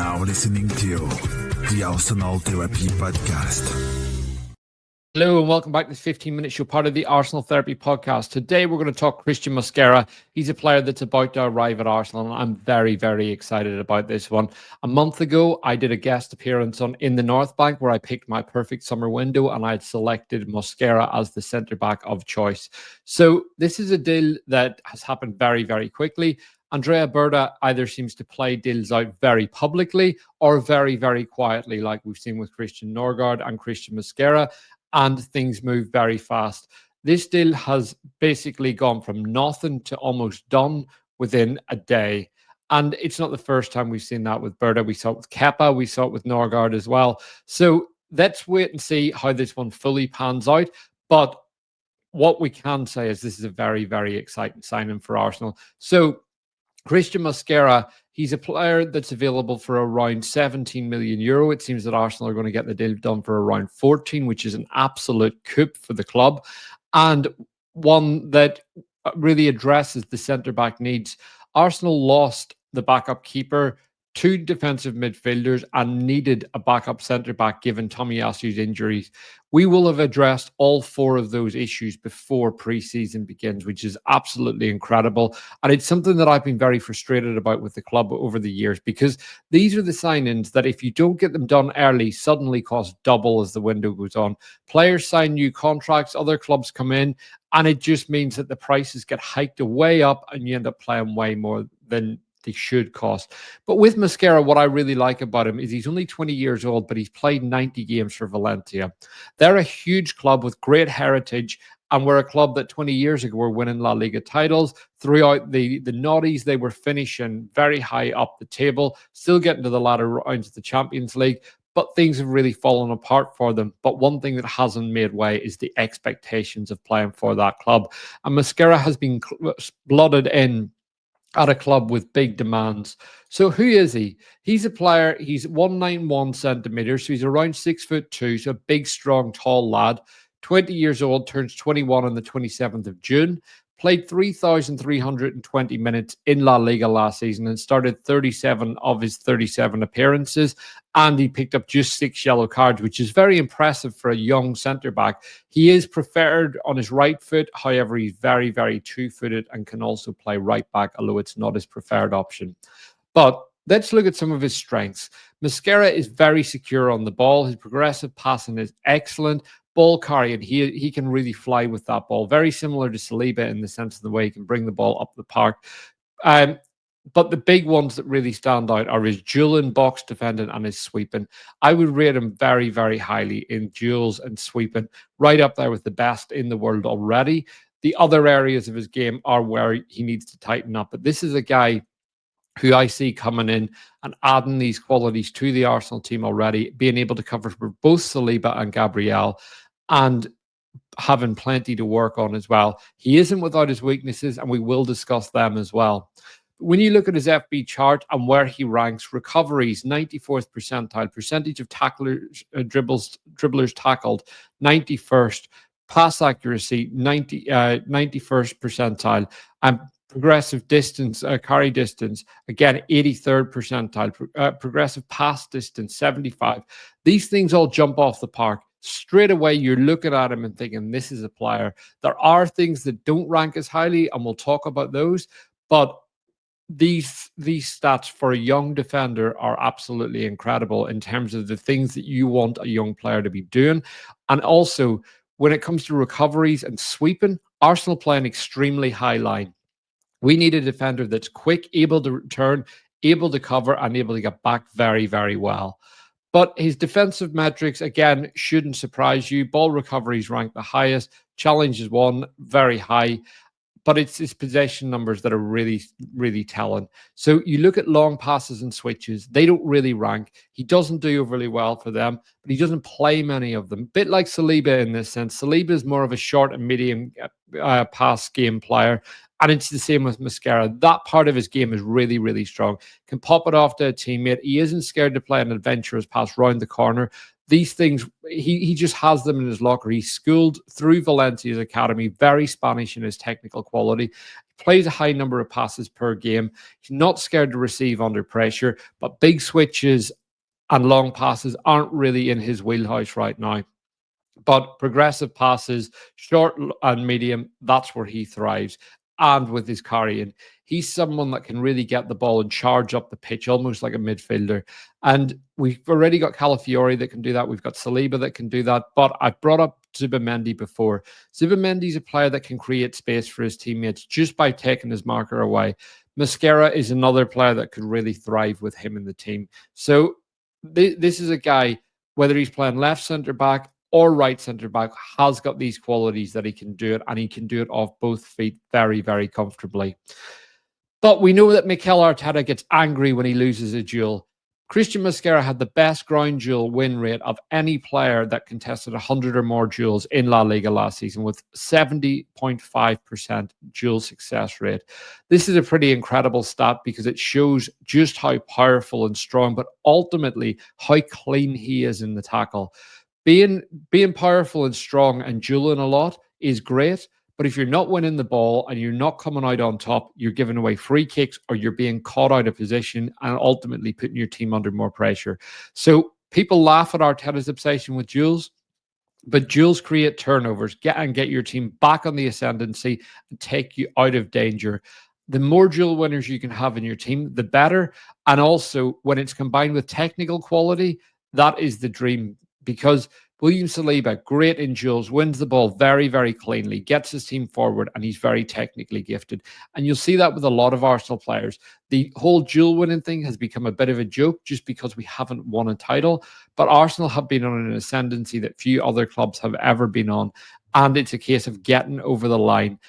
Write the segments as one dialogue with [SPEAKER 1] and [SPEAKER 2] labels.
[SPEAKER 1] now listening to the Arsenal Therapy Podcast.
[SPEAKER 2] Hello and welcome back to 15 Minute Show, part of the Arsenal Therapy Podcast. Today we're going to talk Cristhian Mosquera. He's a player that's about to arrive at Arsenal, and I'm very, very excited about this one. A month ago, I did a guest appearance on In the North Bank where I picked my perfect summer window, and I had selected Mosquera as the centre-back of choice. So this is a deal that has happened very, very quickly. Andrea Berta either seems to play deals out very publicly or very, very quietly, like we've seen with Christian Norgard and Cristhian Mosquera, and things move very fast. This deal has basically gone from nothing to almost done within a day. And it's not the first time we've seen that with Berta. We saw it with Kepa. We saw it with Norgard as well. So let's wait and see how this one fully pans out. But what we can say is this is a very, very exciting signing for Arsenal. So Cristhian Mosquera, he's a player that's available for around 17 million euro. It seems that Arsenal are going to get the deal done for around 14, which is an absolute coup for the club, and one that really addresses the centre-back needs. Arsenal lost the backup keeper, two defensive midfielders, and needed a backup centre-back given Tomiyasu's injuries. We will have addressed all four of those issues before pre-season begins, which is absolutely incredible. And it's something that I've been very frustrated about with the club over the years, because these are the signings that if you don't get them done early, suddenly cost double as the window goes on. Players sign new contracts, other clubs come in, and it just means that the prices get hiked way up and you end up playing way more than they should cost. But with Mosquera, what I really like about him is he's only 20 years old, but he's played 90 games for Valencia. They're a huge club with great heritage, and we're a club that 20 years ago were winning La Liga titles. Throughout the noughties, they were finishing very high up the table, still getting to the latter rounds of the Champions League, but things have really fallen apart for them. But one thing that hasn't made way is the expectations of playing for that club. And Mosquera has been blooded in at a club with big demands. So who is he? He's a player, he's 191 centimeters, so he's around 6'2", so a big, strong, tall lad. 20 years old, turns 21 on the 27th of June. Played 3,320 minutes in La Liga last season and started 37 of his 37 appearances. And he picked up just 6 yellow cards, which is very impressive for a young centre-back. He is preferred on his right foot. However, he's very, very two-footed and can also play right back, although it's not his preferred option. But let's look at some of his strengths. Mosquera is very secure on the ball. His progressive passing is excellent. Ball carrying, he can really fly with that ball. Very similar to Saliba in the sense of the way he can bring the ball up the park. But the big ones that really stand out are his dual and box defending and his sweeping. I would rate him very, very highly in duels and sweeping, right up there with the best in the world already. The other areas of his game are where he needs to tighten up. But this is a guy who I see coming in and adding these qualities to the Arsenal team already, being able to cover for both Saliba and Gabriel, and having plenty to work on as well. He isn't without his weaknesses, and we will discuss them as well. When you look at his FB chart and where he ranks, recoveries, 94th percentile, percentage of tacklers, dribblers tackled, 91st, pass accuracy, 91st percentile, and progressive distance, carry distance, again, 83rd percentile, progressive pass distance, 75. These things all jump off the park. Straight away, you're looking at him and thinking, this is a player. There are things that don't rank as highly, and we'll talk about those, but these stats for a young defender are absolutely incredible in terms of the things that you want a young player to be doing. And also, when it comes to recoveries and sweeping, Arsenal play an extremely high line. We need a defender that's quick, able to return, able to cover, and able to get back very, very well. But his defensive metrics, again, shouldn't surprise you. Ball recoveries rank the highest. Challenges won, very high. But it's his possession numbers that are really, really telling. So you look at long passes and switches, they don't really rank. He doesn't do overly well for them, but he doesn't play many of them. Bit like Saliba in this sense. Saliba is more of a short and medium pass game player. And it's the same with Mosquera. That part of his game is really, really strong. Can pop it off to a teammate. He isn't scared to play an adventurous pass round the corner. These things, he just has them in his locker. He's schooled through Valencia's academy, very Spanish in his technical quality. Plays a high number of passes per game. He's not scared to receive under pressure, but big switches and long passes aren't really in his wheelhouse right now. But progressive passes, short and medium, that's where he thrives. And with his carrying, he's someone that can really get the ball and charge up the pitch, almost like a midfielder. And we've already got Calafiori that can do that. We've got Saliba that can do that. But I brought up Zubimendi before. Zubimendi's a player that can create space for his teammates just by taking his marker away. Mosquera is another player that could really thrive with him in the team. So this is a guy, whether he's playing left centre back or right centre back, has got these qualities that he can do it, and he can do it off both feet very, very comfortably. But we know that Mikel Arteta gets angry when he loses a duel. Cristhian Mosquera had the best ground duel win rate of any player that contested 100 or more duels in La Liga last season, with 70.5% duel success rate. This is a pretty incredible stat because it shows just how powerful and strong, but ultimately how clean he is in the tackle. Being powerful and strong and dueling a lot is great, but if you're not winning the ball and you're not coming out on top, you're giving away free kicks or you're being caught out of position and ultimately putting your team under more pressure. So people laugh at Arteta's obsession with duels, but duels create turnovers, get your team back on the ascendancy and take you out of danger. The more duel winners you can have in your team, the better. And also, when it's combined with technical quality, that is the dream, because William Saliba, great in duels, wins the ball very, very cleanly, gets his team forward, and he's very technically gifted. And you'll see that with a lot of Arsenal players. The whole duel winning thing has become a bit of a joke just because we haven't won a title. But Arsenal have been on an ascendancy that few other clubs have ever been on. And it's a case of getting over the line.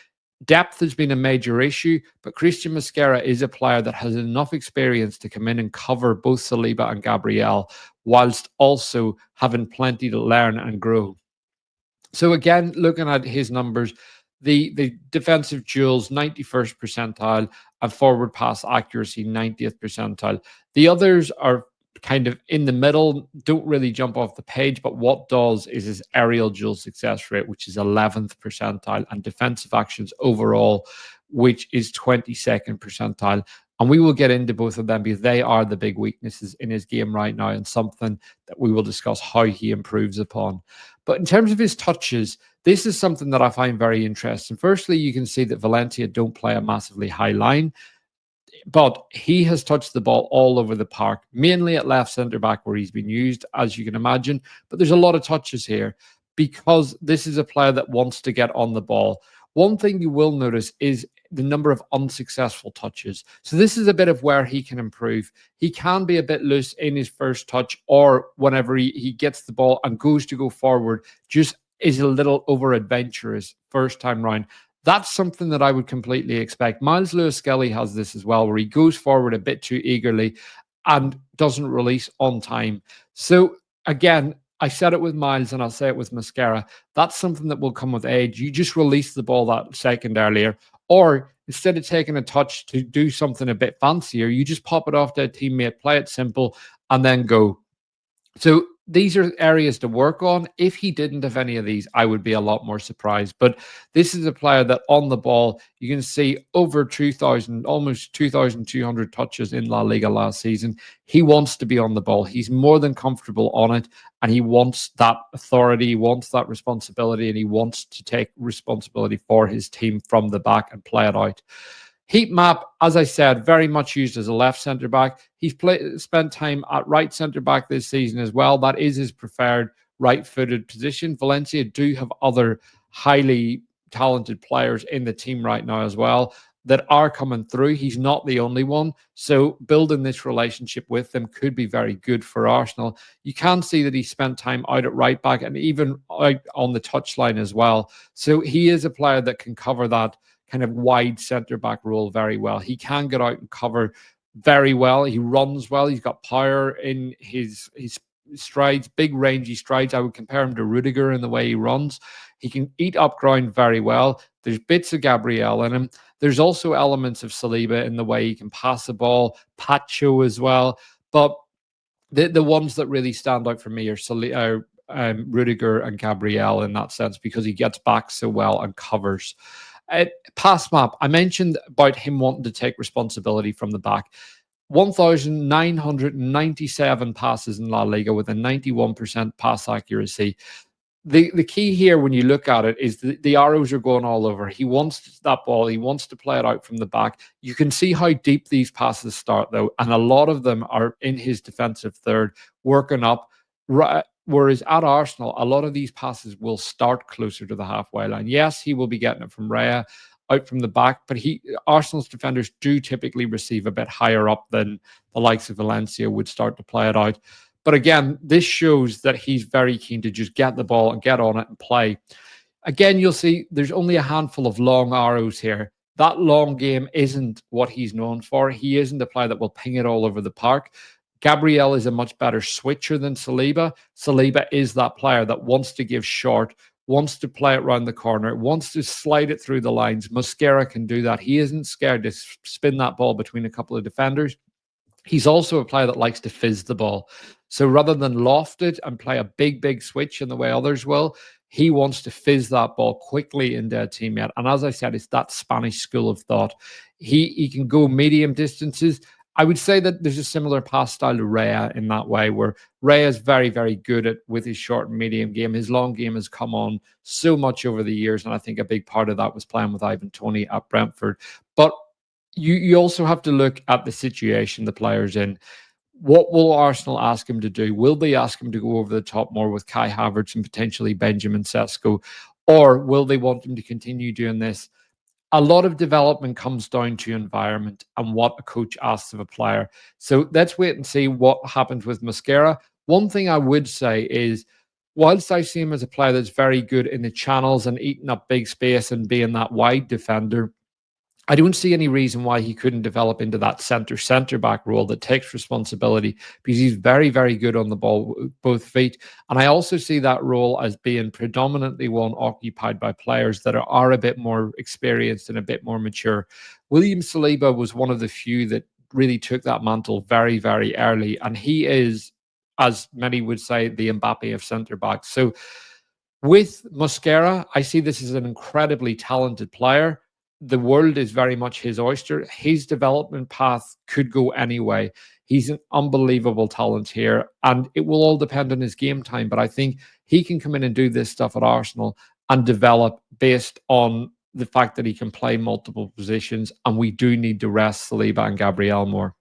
[SPEAKER 2] Depth has been a major issue, but Cristhian Mosquera is a player that has enough experience to come in and cover both Saliba and Gabriel, whilst also having plenty to learn and grow. So again, looking at his numbers, the defensive duels, 91st percentile, and forward pass accuracy, 90th percentile. The others are kind of in the middle, don't really jump off the page, but what does is his aerial duel success rate, which is 11th percentile, and defensive actions overall, which is 22nd percentile. And we will get into both of them because they are the big weaknesses in his game right now, and something that we will discuss how he improves upon. But in terms of his touches, this is something that I find very interesting. Firstly, you can see that Valencia don't play a massively high line, but he has touched the ball all over the park, mainly at left centre back where he's been used, as you can imagine. But there's a lot of touches here because this is a player that wants to get on the ball. One thing you will notice is the number of unsuccessful touches. So this is a bit of where he can improve. He can be a bit loose in his first touch, or whenever he gets the ball and goes to go forward, just is a little over adventurous first time round. That's something that I would completely expect. Miles Lewis-Skelly has this as well, where he goes forward a bit too eagerly and doesn't release on time. So again, I said it with Miles and I'll say it with Mosquera. That's something that will come with age. You just release the ball that second earlier, or instead of taking a touch to do something a bit fancier, you just pop it off to a teammate, play it simple, and then go. So these are areas to work on. If he didn't have any of these, I would be a lot more surprised. But this is a player that on the ball, you can see over 2,000, almost 2,200 touches in La Liga last season. He wants to be on the ball. He's more than comfortable on it, and he wants that authority, he wants that responsibility, and he wants to take responsibility for his team from the back and play it out. Heat map, as I said, very much used as a left centre back. He's spent time at right centre back this season as well. That is his preferred right-footed position. Valencia do have other highly talented players in the team right now as well that are coming through. He's not the only one. So building this relationship with them could be very good for Arsenal. You can see that he spent time out at right back and even out on the touchline as well. So he is a player that can cover that kind of wide centre back role very well. He can get out and cover very well. He runs well. He's got power in his strides, big rangy strides. I would compare him to Rudiger in the way he runs. He can eat up ground very well. There's bits of Gabriel in him. There's also elements of Saliba in the way he can pass the ball, Pacho as well. But The ones that really stand out for me are Rudiger and Gabriel in that sense, because he gets back so well and covers. Pass map, I mentioned about him wanting to take responsibility from the back. 1,997 passes in La Liga with a 91% pass accuracy. The key here, when you look at it, is the arrows are going all over. He wants that ball. He wants to play it out from the back. You can see how deep these passes start, though, and a lot of them are in his defensive third, working up. Whereas at Arsenal, a lot of these passes will start closer to the halfway line. Yes, he will be getting it from Raya out from the back, but Arsenal's defenders do typically receive a bit higher up than the likes of Valencia would start to play it out. But again, this shows that he's very keen to just get the ball and get on it and play. Again, you'll see there's only a handful of long arrows here. That long game isn't what he's known for. He isn't a player that will ping it all over the park. Gabriel is a much better switcher than Saliba. Saliba is that player that wants to give short, wants to play it around the corner, wants to slide it through the lines. Mosquera can do that. He isn't scared to spin that ball between a couple of defenders. He's also a player that likes to fizz the ball. So rather than loft it and play a big switch in the way others will, he wants to fizz that ball quickly into a teammate. And as I said, it's that Spanish school of thought. He can go medium distances. I would say that there's a similar pass style to Raya in that way, where Raya is very good with his short and medium game. His long game has come on so much over the years, and I think a big part of that was playing with Ivan Toney at Brentford. But you also have to look at the situation the player's in. What will Arsenal ask him to do? Will they ask him to go over the top more with Kai Havertz and potentially Benjamin Sesko? Or will they want him to continue doing this? A lot of development comes down to environment and what a coach asks of a player. So let's wait and see what happens with Mosquera. One thing I would say is, whilst I see him as a player that's very good in the channels and eating up big space and being that wide defender, I don't see any reason why he couldn't develop into that center back role that takes responsibility, because he's very good on the ball with both feet. And I also see that role as being predominantly one occupied by players that are a bit more experienced and a bit more mature. William Saliba was one of the few that really took that mantle very early, and he is, as many would say, the Mbappe of centre backs. So with Mosquera, I see this as an incredibly talented player. The world is very much his oyster. His development path could go anyway. He's an unbelievable talent here, and it will all depend on his game time. But I think he can come in and do this stuff at Arsenal and develop based on the fact that he can play multiple positions, and we do need to rest Saliba and Gabriel more.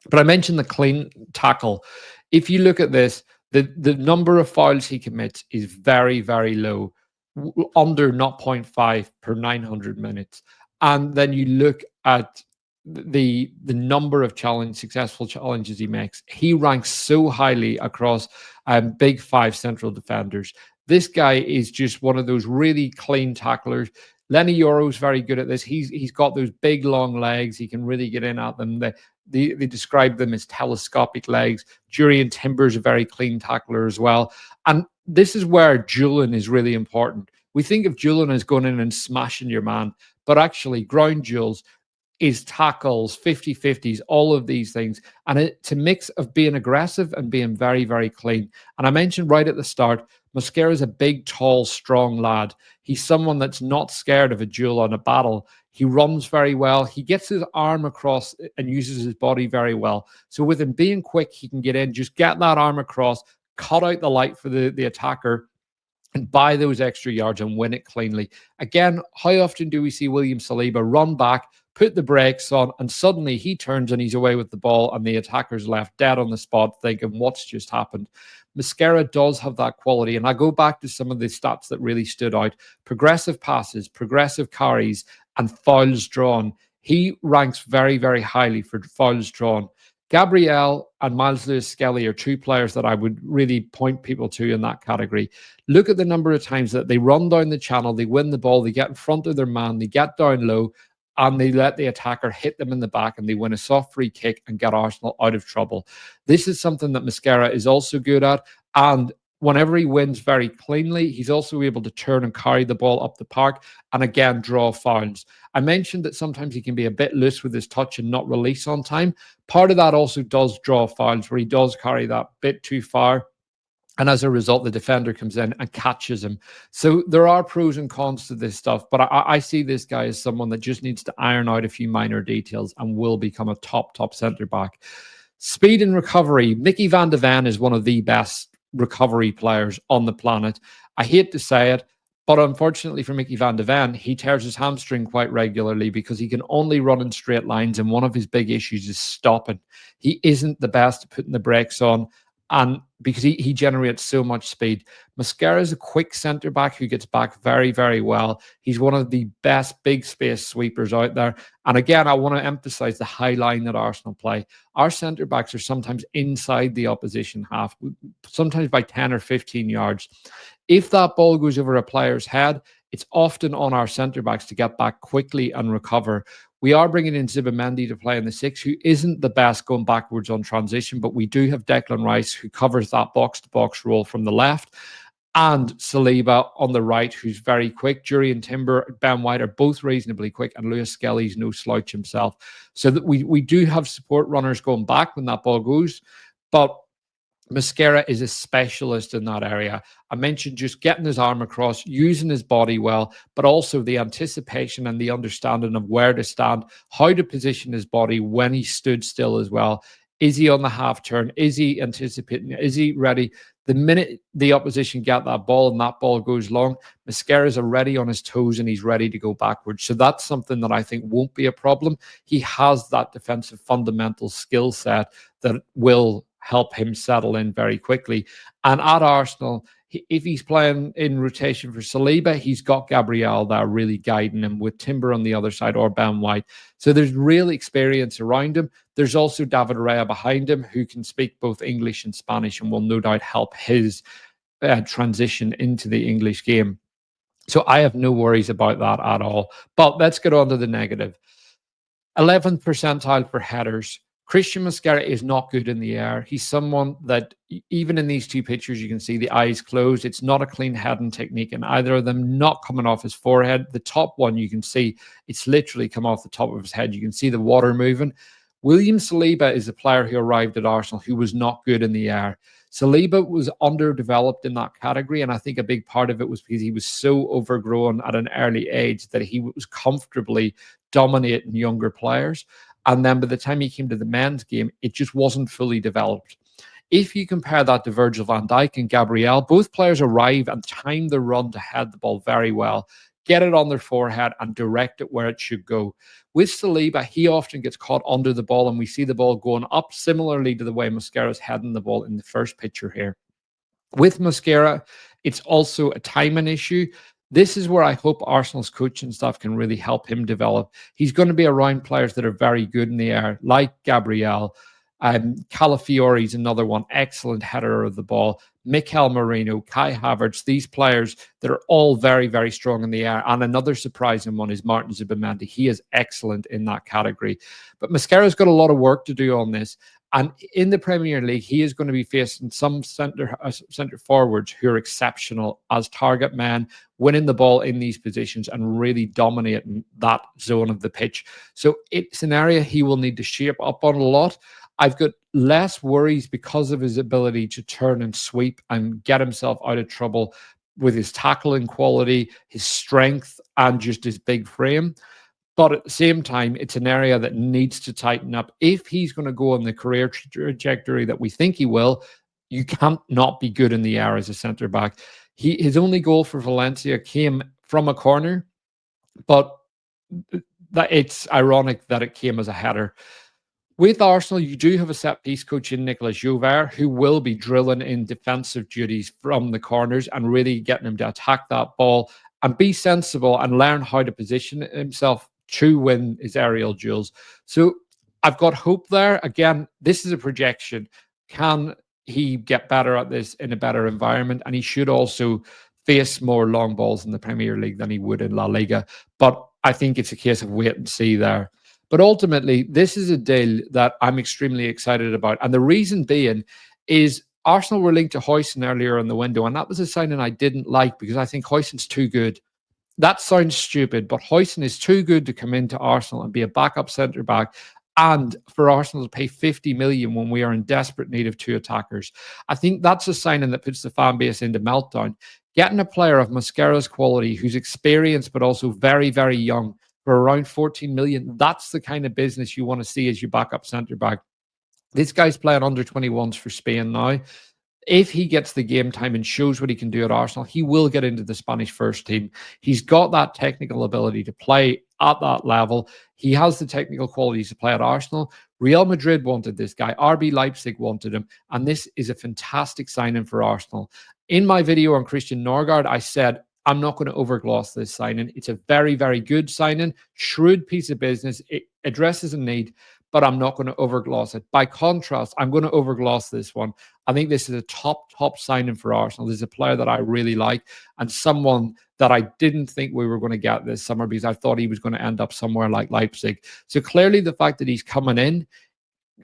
[SPEAKER 2] But I mentioned the clean tackle. If you look at this, the number of fouls he commits is very low, under 0.5 per 900 minutes. And then you look at the number of successful challenges he makes. He ranks so highly across big five central defenders. This guy is just one of those really clean tacklers. Lenny Yoro's very good at this. He's got those big long legs. He can really get in at them. They describe them as telescopic legs. Jurriën Timber's a very clean tackler as well. And this is where Julian is really important. We think of Julian as going in and smashing your man, but actually ground duels is tackles, 50-50s, all of these things. And it's a mix of being aggressive and being very clean. And I mentioned right at the start, Mosquera is a big, tall, strong lad. He's someone that's not scared of a duel and a battle. He runs very well. He gets his arm across and uses his body very well. So with him being quick, he can get in, just get that arm across, cut out the light for the attacker, and buy those extra yards and win it cleanly. Again, how often do we see William Saliba run back, put the brakes on, and suddenly he turns and he's away with the ball and the attacker's left dead on the spot thinking, what's just happened? Mosquera does have that quality. And I go back to some of the stats that really stood out. Progressive passes, progressive carries, and fouls drawn. He ranks very highly for fouls drawn. Gabriel and Miles Lewis-Skelly are two players that I would really point people to in that category. Look at the number of times that they run down the channel, they win the ball, they get in front of their man, they get down low, and they let the attacker hit them in the back, and they win a soft free kick and get Arsenal out of trouble. This is something that Mosquera is also good at. And whenever he wins very cleanly, he's also able to turn and carry the ball up the park and again draw fouls. I mentioned that sometimes he can be a bit loose with his touch and not release on time. Part of that also does draw fouls where he does carry that bit too far. And as a result, the defender comes in and catches him. So there are pros and cons to this stuff, but I see this guy as someone that just needs to iron out a few minor details and will become a top centre back. Speed and recovery. Mickey van de Ven is one of the best recovery players on the planet. I hate to say it, but unfortunately for Mickey van de Ven, he tears his hamstring quite regularly because he can only run in straight lines, and one of his big issues is stopping. He isn't the best at putting the brakes on, and because he generates so much speed. Mosquera is a quick centre back who gets back very, very well. He's one of the best big space sweepers out there. And again, I want to emphasize the high line that Arsenal play. Our centre backs are sometimes inside the opposition half, sometimes by 10 or 15 yards. If that ball goes over a player's head, it's often on our centre backs to get back quickly and recover. We are bringing in Zubimendi to play in the 6, who isn't the best going backwards on transition, but we do have Declan Rice, who covers that box-to-box role from the left, and Saliba on the right, who's very quick. Jurriën Timber, Ben White are both reasonably quick, and Lewis Skelly's no slouch himself. So that we do have support runners going back when that ball goes, but Mosquera is a specialist in that area. I mentioned just getting his arm across, using his body well, but also the anticipation and the understanding of where to stand, how to position his body when he stood still as well. Is he on the half turn? Is he anticipating? Is he ready? The minute the opposition get that ball and that ball goes long, Mosquera is already on his toes and he's ready to go backwards. So that's something that I think won't be a problem. He has that defensive fundamental skill set that will help him settle in very quickly. And at Arsenal, if he's playing in rotation for Saliba, he's got Gabriel there really guiding him with Timber on the other side or Ben White. So there's real experience around him. There's also David Raya behind him who can speak both English and Spanish and will no doubt help his transition into the English game. So I have no worries about that at all. But let's get on to the negative. 11th percentile for headers. Cristhian Mosquera is not good in the air. He's someone that, even in these two pictures, you can see the eyes closed. It's not a clean heading technique, and either of them not coming off his forehead. The top one, you can see it's literally come off the top of his head. You can see the water moving. William Saliba is a player who arrived at Arsenal who was not good in the air. Saliba was underdeveloped in that category, and I think a big part of it was because he was so overgrown at an early age that he was comfortably dominating younger players. And then by the time he came to the men's game, it just wasn't fully developed. If you compare that to Virgil van Dijk and Gabriel, both players arrive and time the run to head the ball very well, get it on their forehead and direct it where it should go. With Saliba, he often gets caught under the ball and we see the ball going up, similarly to the way Mosquera's heading the ball in the first picture here. With Mosquera, it's also a timing issue. This is where I hope Arsenal's coaching staff can really help him develop. He's going to be around players that are very good in the air, like Gabriel. Calafiori is another one, excellent header of the ball. Mikel Merino, Kai Havertz, these players that are all very, very strong in the air. And another surprising one is Martin Zubimendi. He is excellent in that category. But Mosquera's got a lot of work to do on this. And in the Premier League, he is going to be facing some centre forwards who are exceptional as target men, winning the ball in these positions and really dominating that zone of the pitch. So it's an area he will need to shape up on a lot. I've got less worries because of his ability to turn and sweep and get himself out of trouble with his tackling quality, his strength, and just his big frame. But at the same time, it's an area that needs to tighten up. If he's going to go on the career trajectory that we think he will, you can't not be good in the air as a centre-back. His only goal for Valencia came from a corner, but it's ironic that it came as a header. With Arsenal, you do have a set-piece coach in Nicolas Jover who will be drilling in defensive duties from the corners and really getting him to attack that ball and be sensible and learn how to position himself to win his aerial duels. So I've got hope there. Again, this is a projection. Can he get better at this in a better environment? And he should also face more long balls in the Premier League than he would in La Liga. But I think it's a case of wait and see there. But ultimately, this is a deal that I'm extremely excited about. And the reason being is Arsenal were linked to Højlund earlier in the window, and that was a signing I didn't like because I think Højlund's too good. That sounds stupid, but Højlund is too good to come into Arsenal and be a backup centre back, and for Arsenal to pay 50 million when we are in desperate need of 2 attackers. I think that's a signing that puts the fan base into meltdown. Getting a player of Mosquera's quality, who's experienced but also very, very young, for around 14 million, that's the kind of business you want to see as your backup centre back. This guy's playing under 21s for Spain now. If he gets the game time and shows what he can do at Arsenal, he will get into the Spanish first team. He's got that technical ability to play at that level. He has the technical qualities to play at Arsenal. Real Madrid wanted this guy. RB Leipzig wanted him. And this is a fantastic signing for Arsenal. In my video on Christian Norgard, I said, I'm not going to overgloss this signing. It's a very, very good signing. Shrewd piece of business. It addresses a need, but I'm not going to overgloss it. By contrast, I'm going to overgloss this one. I think this is a top signing for Arsenal. This is a player that I really like and someone that I didn't think we were going to get this summer because I thought he was going to end up somewhere like Leipzig. So clearly the fact that he's coming in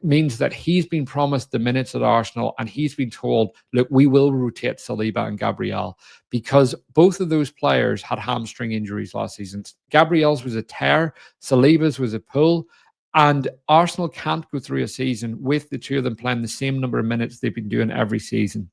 [SPEAKER 2] means that he's been promised the minutes at Arsenal and he's been told, look, we will rotate Saliba and Gabriel, because both of those players had hamstring injuries last season. Gabriel's was a tear, Saliba's was a pull. And Arsenal can't go through a season with the two of them playing the same number of minutes they've been doing every season.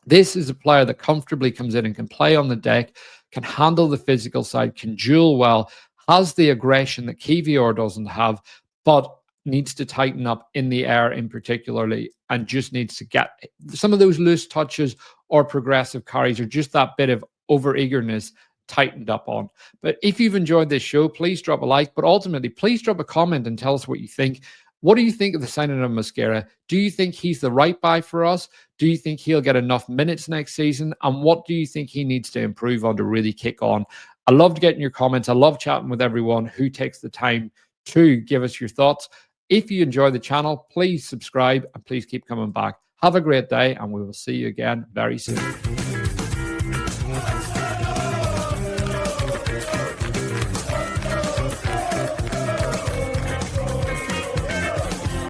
[SPEAKER 2] This is a player that comfortably comes in and can play on the deck, can handle the physical side, can duel well, has the aggression that Kivior doesn't have, but needs to tighten up in the air in particularly, and just needs to get some of those loose touches or progressive carries or just that bit of over-eagerness tightened up on. But if you've enjoyed this show, please drop a like, but ultimately please drop a comment and tell us what you think. What do you think of the signing of Mosquera? Do you think he's the right buy for us? Do you think he'll get enough minutes next season? And what do you think he needs to improve on to really kick on? I loved getting your comments. I love chatting with everyone who takes the time to give us your thoughts. If you enjoy the channel, please subscribe and please keep coming back. Have a great day, and we will see you again very soon.